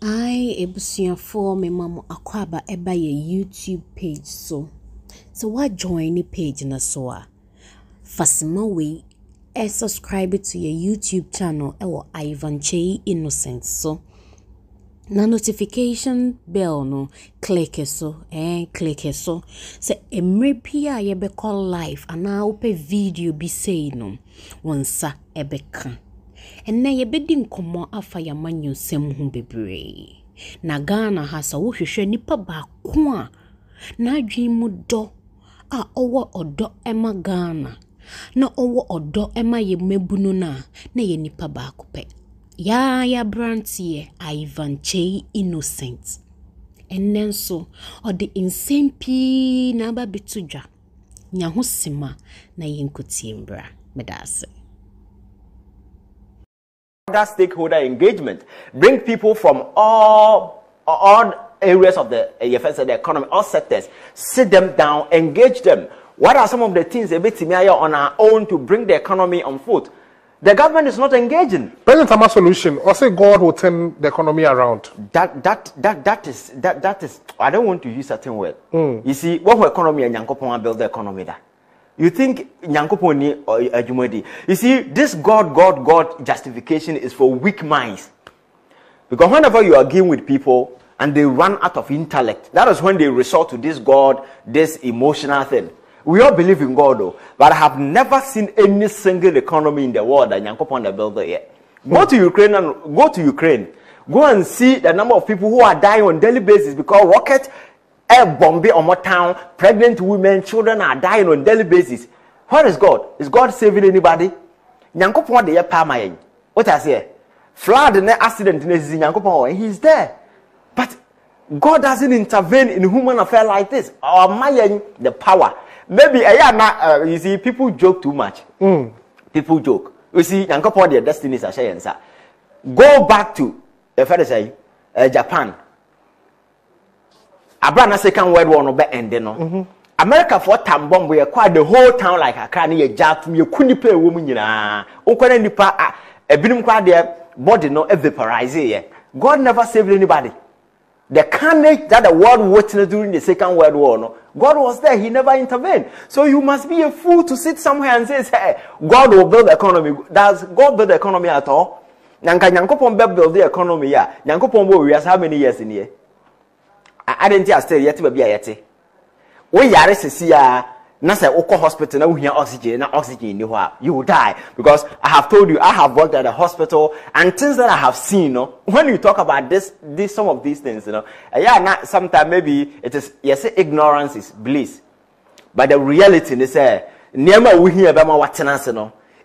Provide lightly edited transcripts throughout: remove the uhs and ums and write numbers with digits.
I ebusuafo me mama akwaba eba ye YouTube page so what join the page na so a fasima we subscribe to your YouTube channel ewo Ivan Chei Innocent so na notification bell no click so say emre pia ye be call live ana ope video bi say no wonsa ebeka enne ye bedi nkomo afa ya manyo sem hu bebre na Ghana hasa wo hwehwe nipa ba ko a na adwen mu do a owo odo ema Ghana na owo odo ema ye mebunu na ye nipa ba ko pe ya brantie Ivan Chei Innocent enne so odi insane pi na ba bitudwa nya ho sima na yenkotie mbra medase. That stakeholder engagement, bring people from all areas of the economy, all sectors, sit them down, engage them. What are some of the things on our own to bring the economy on foot? The government is not engaging. President Tama's solution, or say God will turn the economy around. That is. I don't want to use certain word. You see, what economy and Yankopon build the economy that. You think Nyankoponi or Ajumodi? You see, this God justification is for weak minds. Because whenever you are arguing with people and they run out of intellect, that is when they resort to this God, this emotional thing. We all believe in God though, but I have never seen any single economy in the world that Nyankopon built there yet. Go to Ukraine. Go and see the number of people who are dying on daily basis because rockets Bombay or more town, pregnant women, children are dying on daily basis. Where is God? Is God saving anybody? Nyankopon de pama. What I say? Flood and accident in Nyankopon, he's there. But God doesn't intervene in human affairs like this. Or the power. Maybe you see, people joke too much. People joke. You see, Nyankopon their destinies are sharing. Go back to Japan. Abrana Second World War no be end no. America for time bomb we acquired the whole town like Accra near Jatum. You couldn't pay a woman yina. Ukwane nipa a binum kwa their body no evaporize here. God never saved anybody. The carnage that the world witnessed during the Second World War no. God was there, he never intervened. So you must be a fool to sit somewhere and say, hey, God will build the economy. Does God build the economy at all? Nyankopon build the economy ya. Nyankopon we has how many years in here? I didn't stay yet to be a yeti. We yare sesia na say oko hospital na we oxygen you will die because I have told you I have worked at a hospital and things that I have seen when you talk about this some of these things sometimes maybe it is ignorance is bliss but the reality is never we hear about what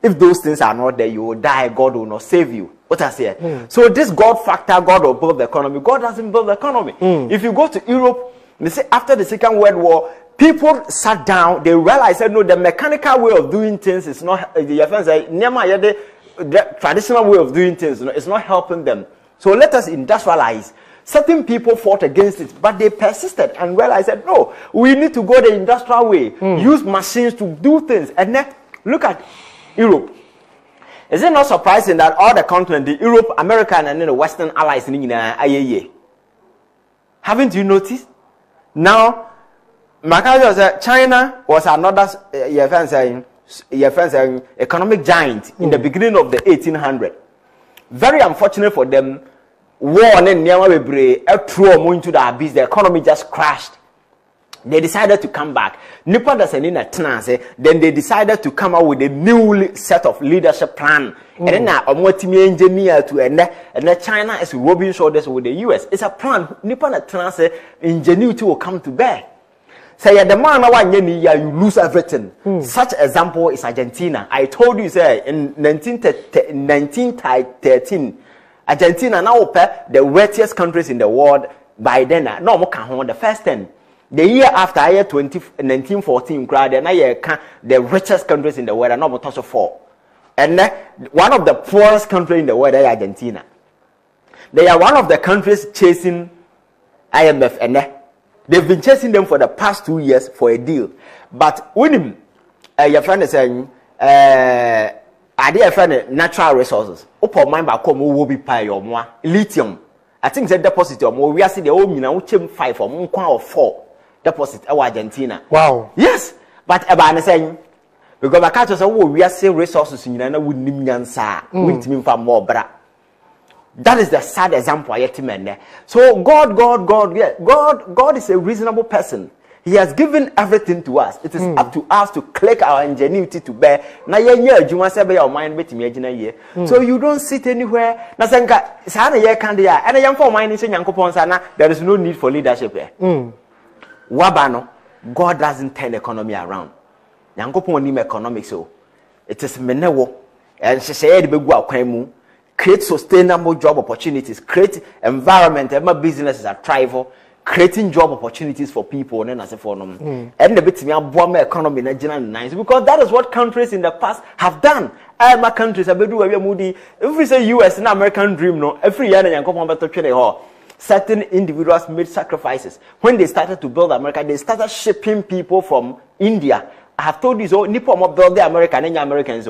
if those things are not there you will die. God will not save you. What I say? So this God factor, God will build the economy. God doesn't build the economy. If you go to Europe, they say after the Second World War, people sat down, they realized that no, the mechanical way of doing things is not the traditional way of doing things, it's not helping them. So let us industrialize. Certain people fought against it, but they persisted and realized that no, we need to go the industrial way, use machines to do things. And then look at Europe. Is it not surprising that all the continent, the Europe, America, and the Western allies, haven't you noticed? Now, China was another economic giant in the beginning of the 1800s. Very unfortunate for them. War and then threw into the abyss. The economy just crashed. They decided to come back. Then they decided to come out with a new set of leadership plan. And then engineer to and China is rubbing shoulders with the US. It's a plan. Nippon ingenuity will come to bear. Say the man you lose everything. Such example is Argentina. I told you in 1913, Argentina now the wealthiest countries in the world by then. No more the first 10. The year after, 1914, the richest countries in the world are not touch of 4. And one of the poorest countries in the world is Argentina. They are one of the countries chasing IMF, and they've been chasing them for the past 2 years for a deal. But when your friend is saying, I did a friend natural resources. Open mind by come will be pay your lithium. I think the deposit or more we are see the old mina which 5 or 4 deposit Argentina. Wow. Yes, but about saying because I can't say we are say resources in Yana would nimyansa with me for more bra. That is the sad example I yet there. So God is a reasonable person. He has given everything to us. It is up to us to click our ingenuity to bear. Now you must have your mind with me. So you don't sit anywhere. Now sana ye candy and I am for mind in Yankopon there is no need for leadership here. Wabano, God doesn't turn the economy around. Yankopon nim economics so it is menewo and she said be go akwemu. Create sustainable job opportunities, create environment, and businesses are thriving, creating job opportunities for people, and as a and the bit me a economy nice because that is what countries in the past have done. My countries have been doing moody. If we say US and American dream, no, every year certain individuals made sacrifices. When they started to build America, they started shipping people from India. I have told you so. Nippon build the American and Americans.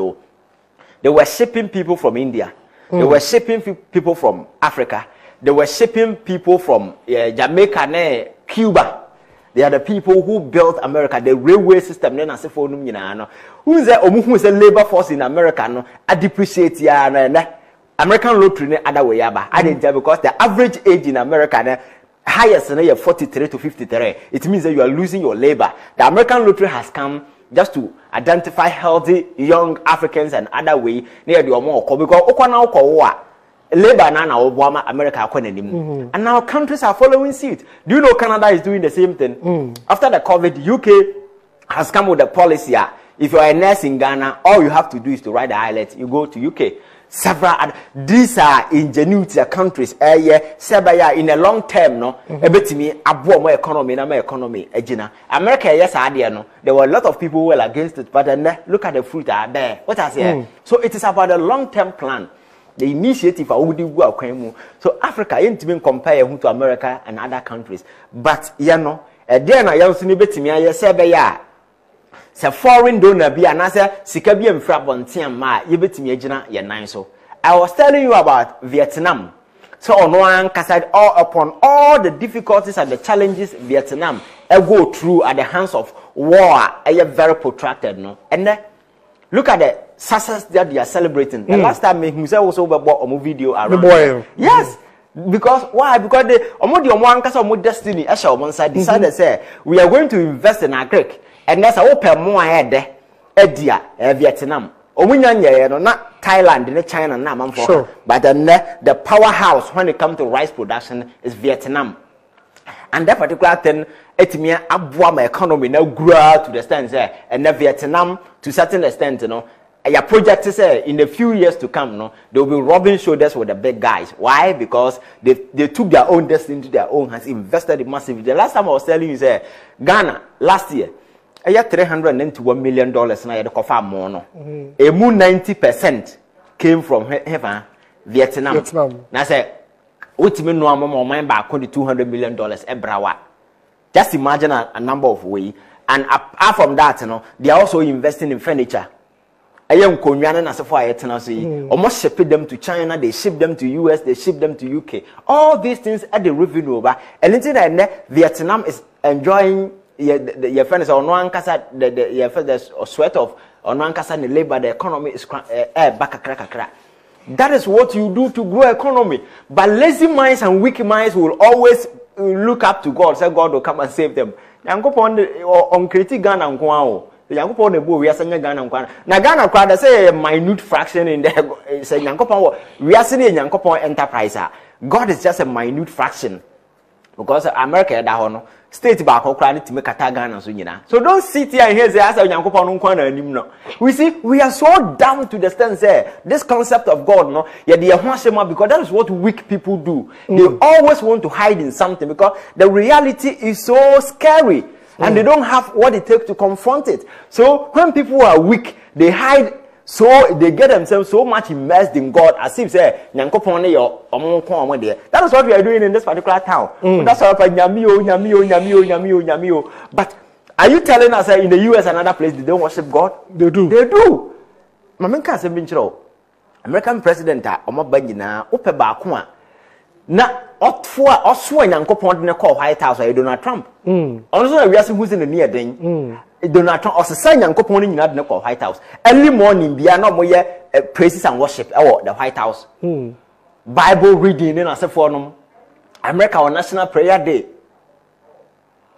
They were shipping people from India. They were shipping people from Africa. They were shipping people from Jamaica and Cuba. They are the people who built America, the railway system. Who is the labor force in America? No, I depreciate American lottery other way I didn't tell because the average age in America highest than 43 to 53. It means that you are losing your labor. The American lottery has come just to identify healthy young Africans and other way near the more because labor now America and now countries are following suit. Do you know Canada is doing the same thing? After the COVID, UK has come with a policy. If you are a nurse in Ghana, all you have to do is to write the IELTS. You go to UK. Several these are ingenuity countries in a long term no ebetimi abo mo economy na my economy agina America yes ade no there were a lot of people who were against it but then look at the fruit are there what I say so it is about a long term plan the initiative so Africa yentimi compare to America and other countries but there na yanso ni betimi aye se foreign donor be anase sika bi emfra bonten ma ye betimi agina ye nan so I was telling you about Vietnam so ono ankasa all upon all the difficulties and the challenges Vietnam go through at the hands of war very protracted no and look at the success that they are celebrating the last time me say also about a video around yes because why because they omo destiny decided say we are going to invest in agric and that's a open more head Vietnam. Omunyanye no not Thailand and China na man for but the powerhouse when it comes to rice production is Vietnam. And that particular thing etimia abua my economy now grow to the extent and Vietnam to certain extent you know your project is in a few years to come no they will be rubbing shoulders with the big guys. Why? Because they took their own destiny into their own hands, invested massively. The last time I was telling you Ghana last year $391 million na yede kofa mo no. Emu 90% came from Vietnam. Na say ultimate no amamo man ba ko $200 million ebrawa. Just imagine a number of way and apart from that you know they are also investing in furniture. Ayem konwane na sefo ayetena so yi almost ship them to China, they ship them to US, they ship them to UK. All these things at the revenue over anything that Vietnam is enjoying your friends or no ankasa the sweat of or no ankasa the labor the economy is back. That is what you do to grow economy. But lazy minds and weak minds will always look up to God. Say God will come and save them. Yankopon on critique Ghana nko the Yankopon the boy we are saying Ghana nko. Na Ghana crowd say a minute fraction in there. Say Yankopon we are saying Yankopon enterprise. God is just a minute fraction because America da hono. State back to make Ghana so don't sit here and hear say as no. We see we are so down to the stand this concept of God no because that is what weak people do. They always want to hide in something because the reality is so scary and they don't have what it takes to confront it. So when people are weak they hide. So they get themselves so much immersed in God as if say Nyankopon ne your omo there. That is what we are doing in this particular town. That's why nyamio. But are you telling us in the US and other places they don't worship God? They do. They do. Mamenka say binchiro. American president omo ba nyina ope ba ko a na otfo oso nyankopon de call White House or Donald Trump also we are who's in the near den Donald Trump osesa nyankopon ni nyina de call White House early morning bia na moye praises and worship at the White House Bible reading in asefo no America on National Prayer Day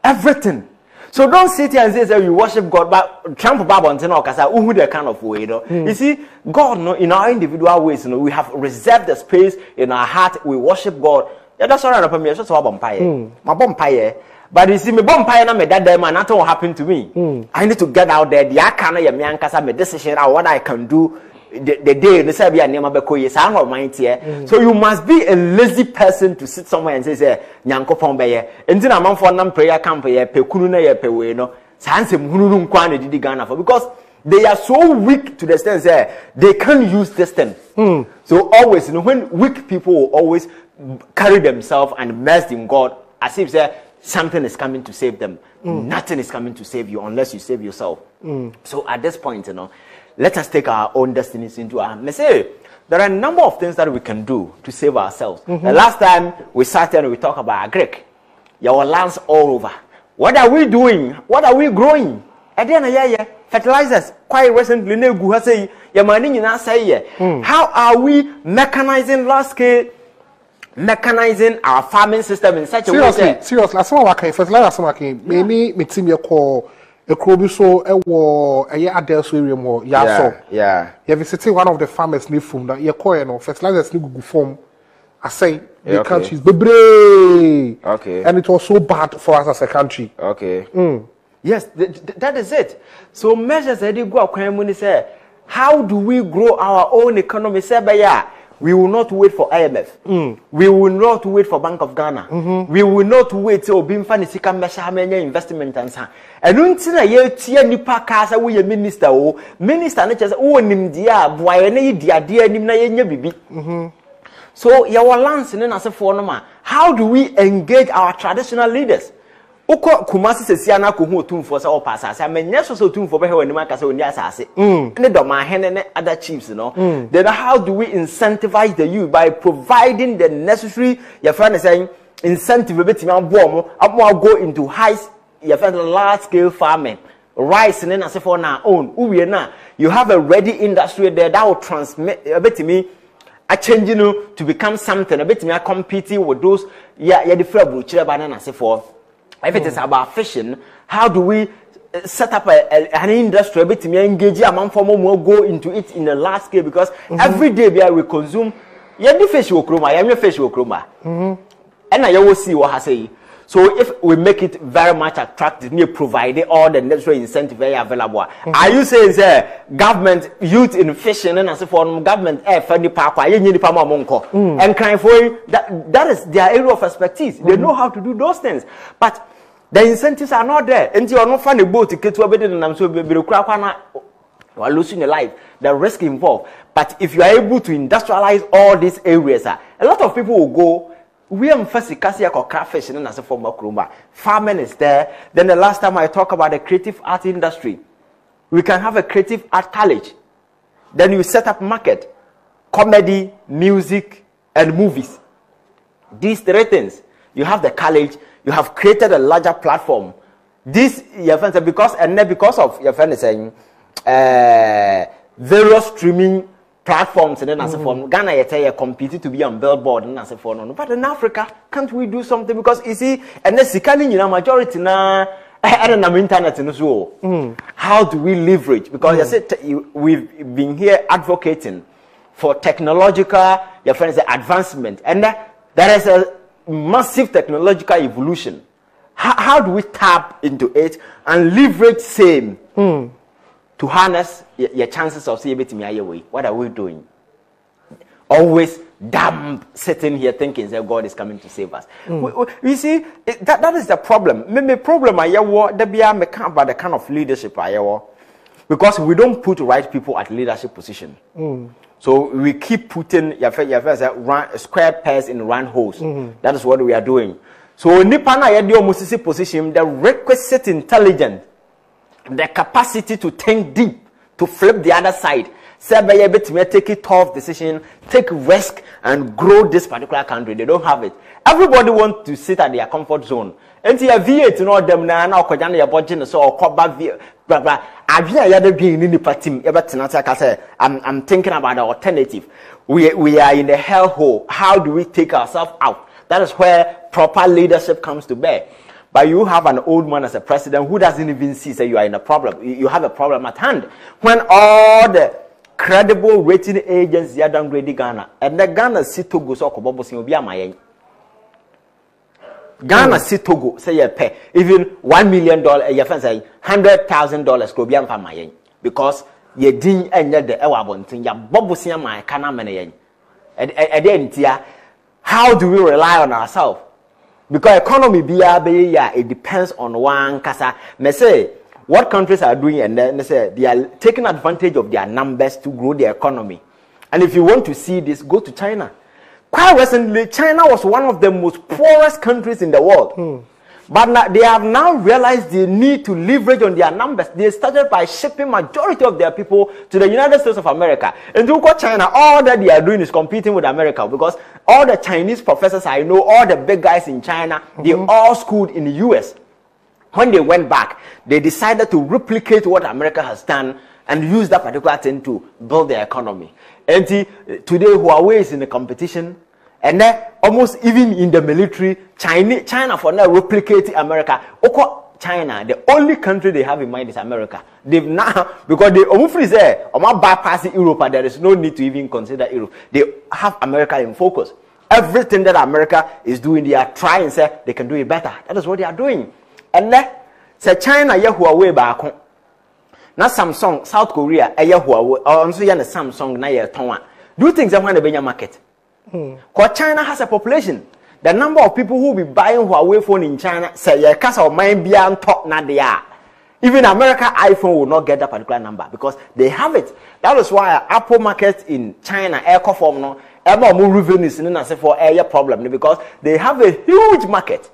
everything. So don't sit here and say you worship God, but Trump Bible until now, because who the kind of way, you see, God, no, in our individual ways, we have reserved the space in our heart. We worship God. Yeah, that's all right. Me just vampire, my vampire. But you see, me vampire na me that day man, nothing will happen to me. I need to get out there. The akana ya me ankasa me decision what I can do. The day they say be a name yes, I'm not mind here. So you must be a lazy person to sit somewhere and say nyankopon be here. Enti na manfo nam prayer camp here pe kunu na ye pe we no. Sansem hununu nkwa na didi Ghana for because they are so weak to the extent they can't use this thing. So always, you know, when weak people will always carry themselves and immerse in God as if something is coming to save them. Nothing is coming to save you unless you save yourself. So at this point, you know, let us take our own destinies into our hands. Let's say there are a number of things that we can do to save ourselves. The last time we sat here and we talked about Greek, your lands all over. What are we doing? What are we growing? Fertilizers. Quite recently, how are we mechanizing large scale, mechanizing our farming system in such a way? Seriously, as someone can fertilizer, maybe me team your call. A Krobiso, a year adults area more, yeah. You visited one of the farmers near from that, your coin, fertilizers, new form. I say, the country's baby. Okay. And it was so bad for us as a country. Okay. Yes, that is it. So, measures that you go up, when say, how do we grow our own economy? Say, we will not wait for IMF. We will not wait for Bank of Ghana. We will not wait till Bimfani Sika Mesha investment and so. And until a year, Tia Nipa Casa, we a minister, minister, not just nim dia, boy, dia, nimna bibi. So, your lands in as a forma. How do we engage our traditional leaders? Uko Kumasi Sesiana Kumu Tum for our passas. I mean, yes, so tune for when the Macas on Yasasi. And the Mahen and other chiefs, you know. Then how do we incentivize the youth by providing the necessary, your friend is saying, incentive a bit more, go into large scale farming, rice and then as if on our own. You have a ready industry there that will transmit a bit to me. A change to become something a bit me competing with those the flabruchira banana say for. If it is about fishing, how do we set up an industry a bit me engage among for more go into it in a large scale because every day we consume fish will chroma, fish will chroma. And I always see what I say. So if we make it very much attractive, we provide all the necessary incentive very available. Are you saying government youth in fishing and as for government funny park and crying for that is their area of expertise. They know how to do those things. But the incentives are not there. And you are not finding a boat to get to a bit and I'm so you are losing your life, the risk involved. But if you are able to industrialize all these areas, a lot of people will go. We am first Cassia or craft fishing as a form of Krumba. Farming is there. Then the last time I talked about the creative art industry, we can have a creative art college. Then you set up market, comedy, music, and movies. These three things. You have the college. You have created a larger platform. This your friend said because of your friend is saying various streaming platforms and then as a form Ghana yet competed to be on Billboard and as a form. But in Africa, can't we do something? Because you see, and this majority na and on internet in so. How do we leverage? Because you said we've been here advocating for technological your friends advancement, and there is a massive technological evolution. How do we tap into it and leverage same? To harness your chances of seeing it in your way. What are we doing? Always damn sitting here thinking that God is coming to save us. You see, that is the problem. Maybe problem I about the kind of leadership I because we don't put right people at leadership position. So we keep putting your square pegs in round holes. That is what we are doing. So Nipana Yadio position, the requisite intelligence, the capacity to think deep, to flip the other side, say be able to take a tough decision, take risk, and grow this particular country. They don't have it. Everybody wants to sit at their comfort zone. And see a V8 no them na okojana your budget so okoba blah blah. I'm thinking about the alternative. We are in the hellhole. How do we take ourselves out? That is where proper leadership comes to bear. But you have an old man as a president who doesn't even see that you are in a problem. You have a problem at hand. When all the credible rating agencies are downgrading Ghana, and the Ghana sit Togo so Ghana sit Togo say you pay even $1 million you say $100,000 go be am for my because ye din enye the ewa bontin ya bobusia my kana mene yen how do we rely on ourselves? Because economy it depends on one kasa. Me say what countries are doing and then they say they are taking advantage of their numbers to grow their economy. And if you want to see this, go to China. Quite recently, China was one of the most poorest countries in the world. But now, they have now realized they need to leverage on their numbers. They started by shipping majority of their people to the United States of America. And to China, all that they are doing is competing with America because all the Chinese professors I know, all the big guys in China, they all schooled in the US. When they went back, they decided to replicate what America has done and use that particular thing to build their economy. And today, Huawei is in the competition. And then, almost even in the military, China for now replicating America. China, the only country they have in mind is America. They've now, because they almost say, bypassing Europe, there is no need to even consider Europe. They have America in focus. Everything that America is doing, they are trying, say, they can do it better. That is what they are doing. And then, say China, Huawei back. Now Samsung, South Korea, Huawei, or also Samsung, na Taiwan. Do you think someone will be market? Because China has a population. The number of people who will be buying Huawei phone in China, say, your cast of mind beyond top na they are. Even America iPhone will not get that particular number because they have it. That is why Apple market in China, form no, ever more revenues in for air problem because they have a huge market.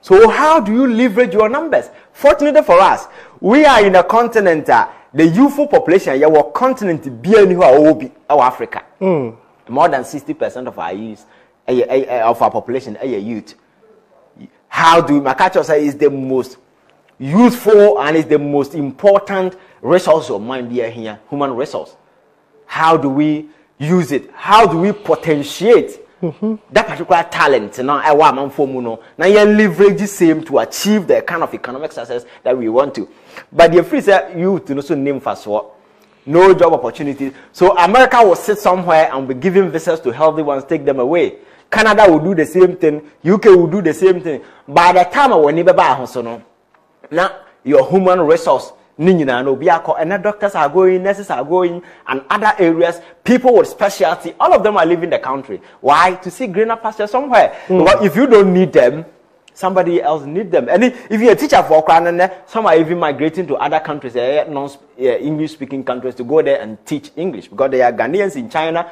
So how do you leverage your numbers? Fortunately for us, we are in a continent, the youthful population, our continent, our Africa. More than 60% of our youth, of our population, are youth. How do Makacho say is the most useful and is the most important resource of mind here, human resource? How do we use it? How do we potentiate that particular talent? Now you leverage the same to achieve the kind of economic success that we want to. But the free youth to also name first what. No job opportunities. So America will sit somewhere and be giving visas to healthy ones, take them away. Canada will do the same thing. UK will do the same thing. By the time I will never buy a now your human resource, and doctors are going, nurses are going, and other areas, people with specialty, all of them are leaving the country. Why? To see greener pastures somewhere. But if you don't need them, somebody else need them. And if you're a teacher for Ukraine, some are even migrating to other countries, non-English speaking countries, to go there and teach English because they are Ghanaians in China